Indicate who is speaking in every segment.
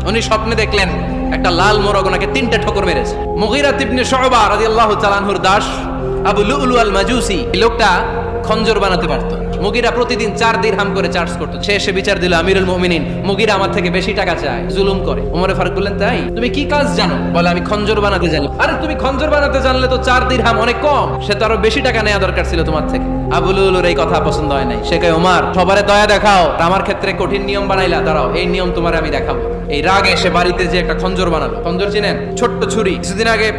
Speaker 1: উনি স্বপ্নে দেখলেন একটা লাল মোরগ ওনাকে 3টা ঠোকর মেরেছে। মুগীরা ইবনে শুবা রাদিয়াল্লাহু তাআলা আনহুর দাস আবু লুলু আল মাজুসি, এই লোকটা খঞ্জর বানাতে পারতো। মুগীরা প্রতিদিন 4 দিরহাম করে চার্জ করতো। সে এসে বিচার দিল, আমিরুল মুমিনিন, মুগীরা আমার থেকে বেশি টাকা চায়, জুলুম করে। ওমর ফারুক বললেন, তাই? তুমি কি কাজ জানো? বলে, আমি খঞ্জর বানাতে জানি। আরে তুমি খঞ্জর বানাতে জানলে তো 4 দিরহাম অনেক কম, সে তো আরো বেশি টাকা নেওয়া দরকার ছিল তোমার থেকে। আবু লুলুর এই কথা পছন্দ হয় নাই। সে কয়, ওমর, সবারে দয়া দেখাও, আমার ক্ষেত্রে কঠিন নিয়ম বানাইলা, দাঁড়াও এই নিয়ম তোমারে আমি দেখাবো। এই রাগে সে বাড়িতে যে একটা খঞ্জর বানালো। খঞ্জর চিনেন? ছোট্ট ছুরি। কিছুদিন আগে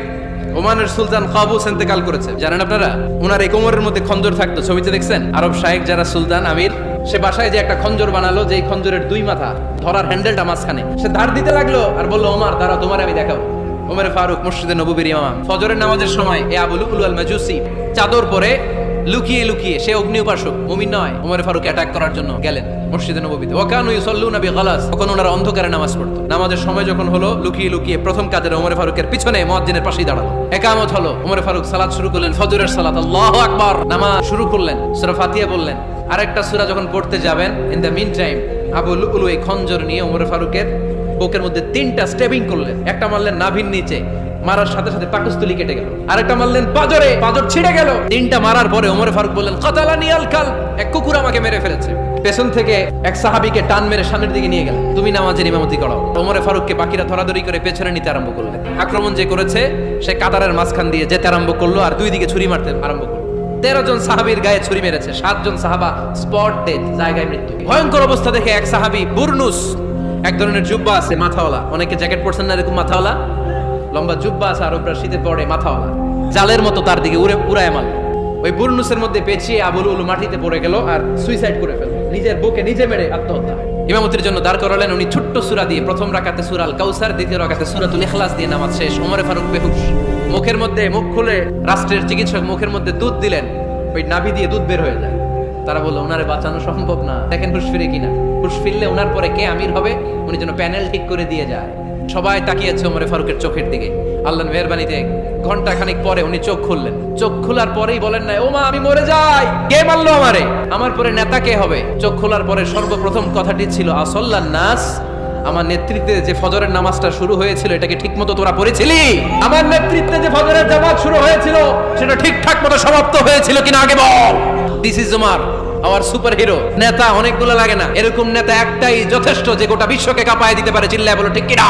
Speaker 1: ওমানের সুলতান কাবুস ইন্তেকাল করেছে, জানেন আপনারা? ওনার এই কোমরের মধ্যে খঞ্জর থাকতো, ছবিতে দেখছেন? আরব শায়েখ যারা সুলতান আমির, সে বাসায় যে একটা খঞ্জর বানালো, যে খঞ্জরের 2 মাথা, ধরার হ্যান্ডেলটা মাঝখানে। সে ধার দিতে লাগলো আর বললো, ওমর দাঁড়াও, তোমার আমি দেখাবো। ওমর ফারুক মসজিদে নববীর ইমাম, ফজরের নামাজের সময় এই আবু লুলু আল মাজুসি চাদর পরে লুকিয়ে লুকিয়ে, সে অগ্নি উপাসক, মুমিন নয়, ওমর ফারুক অ্যাটাক করার জন্য গেলেন মসজিদে নববীতে। ওয়াকানু ইউসাল্লুনা বিগালাস, তখন ওনারা অন্ধকারে নামাজ পড়তো। নামাজের সময় যখন হলো, লুকিয়ে লুকিয়ে প্রথম কাজে ওমর ফারুকের পিছনে মুয়াজ্জিনের পাশেই দাঁড়ালো। ইকামত হলো, ওমর ফারুক সালাত শুরু করলেন, ফজরের সালাত, আল্লাহু আকবার, নামাজ শুরু করলেন, সূরা ফাতিহা বললেন। আরেকটা সূরা যখন পড়তে যাবেন, in the mean time Abu Lulu এই খঞ্জর নিয়ে ওমর ফারুকের বুকের মধ্যে 3টা স্টেবিং করলেন। একটা মারলেন নাভির নিচে, মারার সাথে সাথে পাকস্থলী কেটে গেল। আরেকটা মারলেন পাজরে, পাজর ছিঁড়ে গেল। 3টা মারার পরে ওমর ফারুক বললেন, কাতালানি আল কালব, এক কুকুর আমাকে মেরে ফেলেছে। পেছন থেকে এক সাহাবীকে টান মেরে সামনের দিকে নিয়ে গেলেন, তুমি নামাজের ইমামতি করো। ওমর ফারুককে বাকিরা ধরাধরি করে পেছনে নিতে আরম্ভ করলেন। আক্রমণ যে করেছে, সে কাতারের মাঝখান দিয়ে যেতে আরম্ভ করলো আর 2 দিকে ছুরি মারতে আরম্ভ করলো। 13 জন সাহাবীর গায়ে ছুরি মেরেছে, 7 জন সাহাবা স্পট ডেথ, জায়গায় মৃত্যু। ভয়ঙ্কর অবস্থা দেখে এক সাহাবী বুরনুস, এক ধরনের জুব্বা আছে মাথাওয়ালা, অনেকে জ্যাকেট পরছেন না এরকম মাথাওয়ালা, লম্বা জুব্বা আছে আরবরা শীতে পড়ে, মাথাওয়ালা, জালের মতো তার দিকে উড়ায় মারল। ওই বুরনুসের মধ্যে পেঁচিয়ে আবু লুলু মাটিতে পড়ে গেল আর সুইসাইড করে ফেলল, নিজের বুকে নিজে মেরে আত্মহত্যা। ইমামতির জন্য দাঁড় করালেন, উনি ছোট্ট সূরা দিয়ে প্রথম রাকাতে সূরা আল কাউসার, দ্বিতীয় রাকাতে সূরাতুল ইখলাস দিয়ে নামাজ শেষ। ওমর ফারুক বেহুশ, মুখের মধ্যে, মুখ খুলে রাষ্ট্রের চিকিৎসক মুখের মধ্যে দুধ দিলেন, ওই নাভি দিয়ে দুধ বের হয়ে যায়। তারা বললো, ওনারে বাঁচানো সম্ভব না, দেখেন হুশ ফিরে কিনা। হুশ ফিরলে ওনার পরে কে আমির হবে, উনি যেন প্যানেল ঠিক করে দিয়ে যায়। সবাই তাকিয়েছে ওমর ফারুকের চোখের দিকে। আল্লাহর মেহেরবানিতে ঘন্টা খানিক পরে উনি চোখ খুললেন। চোখ খোলার পরেই বলেন না, ও মা আমি মরে যাই, কে মারলো আমারে, আমার পরে নেতা কে হবে? চোখ খোলার পরে সর্বপ্রথম কথাটি ছিল, আসল্লান নাস, আমার নেতৃত্বে যে ফজরের নামাজটা শুরু হয়েছিল, এটাকে ঠিকমতো তোরা পড়েছিলি? আমার নেতৃত্বে যে ফজরের জামাত শুরু হয়েছিল, সেটা ঠিকঠাক মতো সমাপ্ত হয়েছিল কিনা আগে বল। This is Umar, our super hero. নেতা অনেকগুলো লাগে না, এরকম নেতা একটাই যথেষ্ট, যে গোটা বিশ্বকে কাঁপায় দিতে পারে। চিল্লায় বলো ঠিক কিনা?